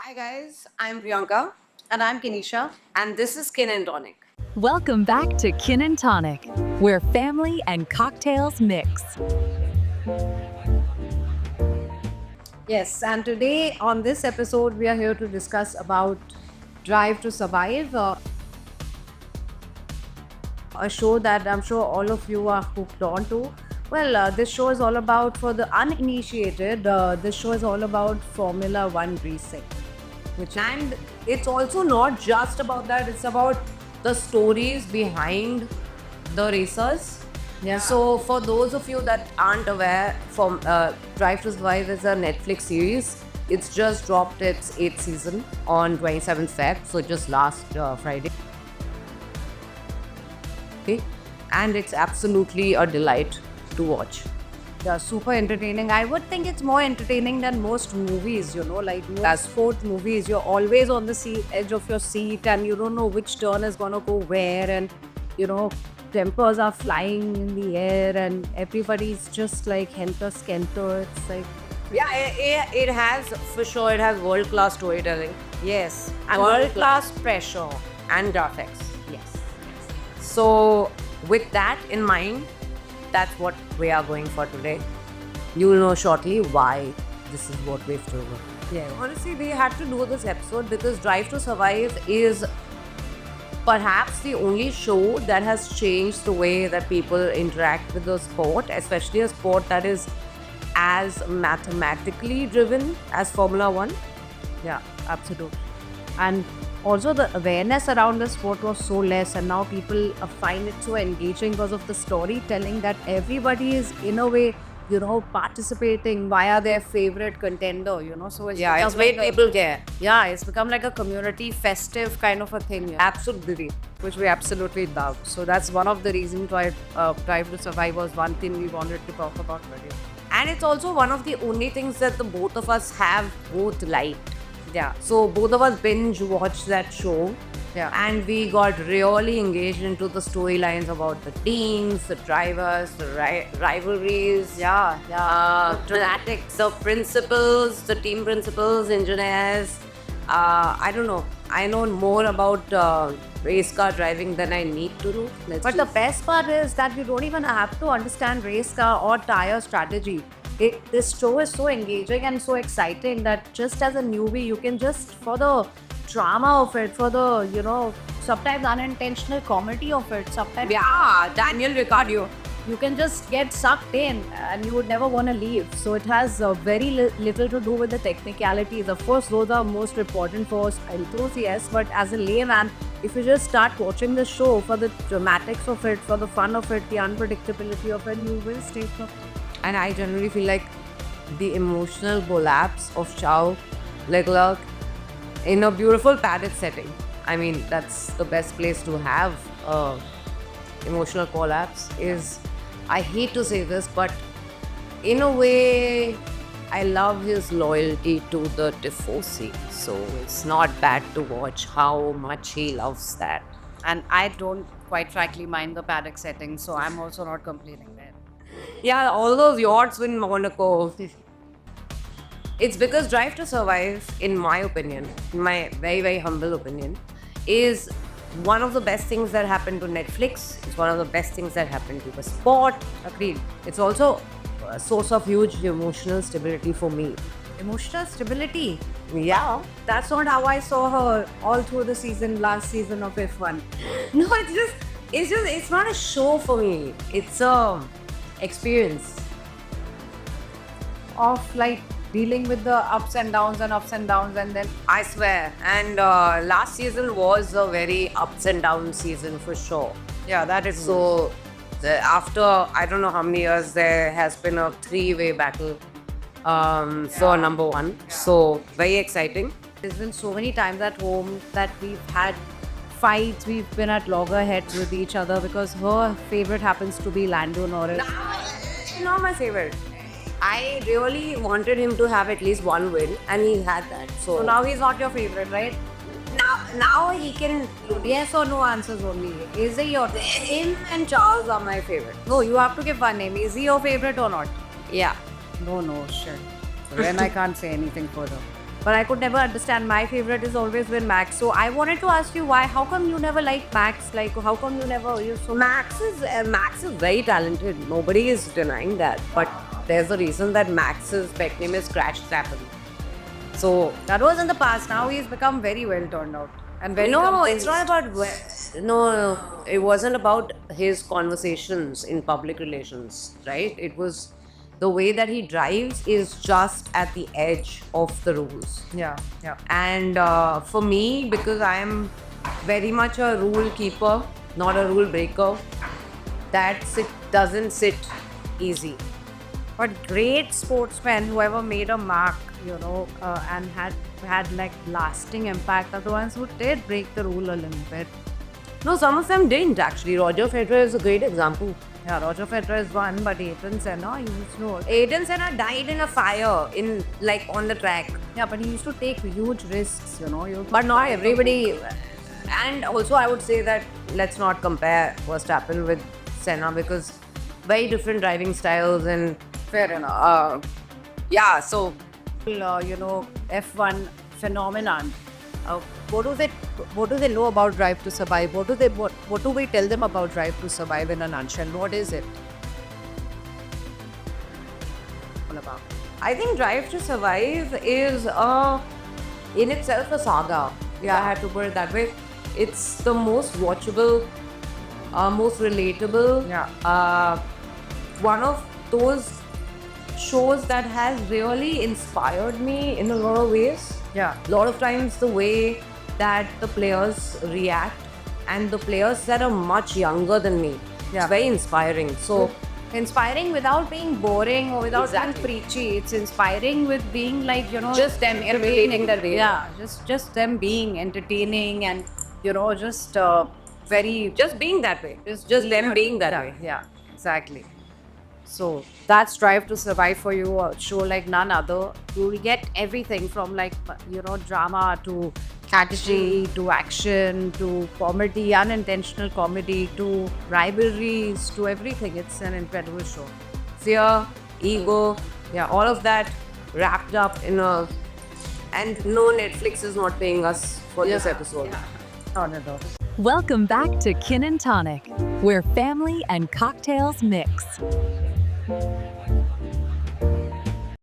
Hi guys, I'm Priyanka And I'm Kenisha. and this is Skin and Tonic. Welcome back to Kin and Tonic, where family and cocktails mix. Yes, and today on this episode, we are here to discuss about Drive to Survive, a show that I'm sure all of you are hooked on to. Well, this show is all about, for the uninitiated, this show is all about Formula One racing. And it's also not just about that, it's about the stories behind the racers. Yeah. So, for those of you that aren't aware, from Drive to Survive is a Netflix series. It's just dropped its 8th season on 27th Feb, so just last Friday. Okay. And it's absolutely a delight to watch. Yeah, super entertaining. I would think it's more entertaining than most movies, like most sport movies. You're always on the edge of your seat and you don't know which turn is going to go where. And, tempers are flying in the air and everybody's just like helter skelter. It's like, Yeah, it has, for sure, it has world class storytelling. yes. And World class pressure. and graphics. Yes. So, with that in mind, that's what we are going for today. You will know shortly why this is what we've chosen. Yeah. Honestly, we had to do this episode because Drive to Survive is perhaps the only show that has changed the way that people interact with the sport, especially a sport that is as mathematically driven as Formula One. Yeah, absolutely. And also the awareness around the sport was so less, and now people find it so engaging because of the storytelling that everybody is in a way, participating via their favorite contender. So it's Yeah, it's become made like people care. yeah, it's become like a community festive kind of a thing. Yeah. Absolutely. Which we absolutely love. So that's one of the reasons why Drive to Survive was one thing we wanted to talk about today. And it's also one of the only things that the both of us have both liked. Yeah. So both of us binge watched that show. Yeah. And we got really engaged into the storylines about the teams, the drivers, the rivalries. Yeah, Fanatics, the principals, the team principals, engineers. I don't know. I know more about race car driving than I need to do. But the best part is that you don't even have to understand race car or tire strategy. This show is so engaging and so exciting that just as a newbie, you can just, for the drama of it, for the, sometimes unintentional comedy of it, sometimes Yeah, Daniel Ricciardo. you can just get sucked in and you would never want to leave. So it has very little to do with the technicalities. Of course, those are most important for enthusiasts, but as a layman, if you just start watching the show for the dramatics of it, for the fun of it, the unpredictability of it, you will stay hooked. And I generally feel like the emotional collapse of Charles Leclerc in a beautiful paddock setting. I mean, that's the best place to have emotional collapse is, I hate to say this, but in a way, I love his loyalty to the Tifosi. So it's not bad to watch how much he loves that. And I don't quite frankly mind the paddock setting, so I'm also not complaining there. Yeah, all those yachts in Monaco. It's because Drive to Survive, in my opinion, in my very, very humble opinion, is one of the best things that happened to Netflix. It's one of the best things that happened to the sport. Agreed. It's also a source of huge emotional stability for me. Emotional stability. Yeah. That's not how I saw her all through the last season of F1. No, it's not a show for me. It's a experience. Of like dealing with the ups and downs and then I swear. And last season was a very ups and downs season for sure. yeah, that is So, after I don't know how many years, there has been a three-way battle for number one. So, very exciting. there's been so many times at home that we've had fights, we've been at loggerheads with each other because her favorite happens to be Lando Norris. Not my favorite. I really wanted him to have at least one win, and he had that. So now he's not your favorite, right? now he can. Yes or no answers only. Is he your Him and Charles are my favorite. No, you have to give one name. Is he your favorite or not? Yeah. No, shit. So then I can't say anything further. But I could never understand. My favorite is always been Max. So I wanted to ask you why. How come you never liked Max? Like, how come you never? You so Max is very talented. Nobody is denying that. But there's a reason that Max's pet name is Crash Stappen. So that was in the past. Now he's become very well turned out and very. no, it's not about no. It wasn't about his conversations in public relations, right? It was the way that he drives is just at the edge of the rules. Yeah, yeah. And for me, because I am very much a rule keeper, not a rule breaker, doesn't sit easy. But great sportsmen, whoever made a mark, and had like lasting impact, are the ones who did break the rule a little bit. No, some of them didn't actually. Roger Federer is a great example. Yeah, Roger Federer is one, but Ayrton Senna, he used to. Ayrton Senna died in a fire on the track. Yeah, but he used to take huge risks, But not everybody. And also, I would say that let's not compare Verstappen with Senna because very different driving styles and Fair enough. yeah. So F1 phenomenon. What do they know about Drive to Survive? What do we tell them about Drive to Survive in a nutshell? What is it all about? I think Drive to Survive is in itself a saga. Yeah, I had to put it that way. It's the most watchable, most relatable. Yeah. One of those shows that has really inspired me in a lot of ways. Yeah. A lot of times the way that the players react and the players that are much younger than me. Yeah. It's very inspiring. So Inspiring without being boring or without Exactly. being preachy. It's inspiring with being like, just them entertaining the day. Yeah, just them being entertaining and, just very. Just being that way. Just them being that way. Yeah, exactly. So that's Drive to Survive for you, a show like none other. You will get everything from drama to strategy to action to comedy, unintentional comedy to rivalries to everything. It's an incredible show. Fear, ego, yeah, all of that wrapped up in a. And no, Netflix is not paying us for this episode. Not at all. Welcome back to Kin and Tonic, where family and cocktails mix.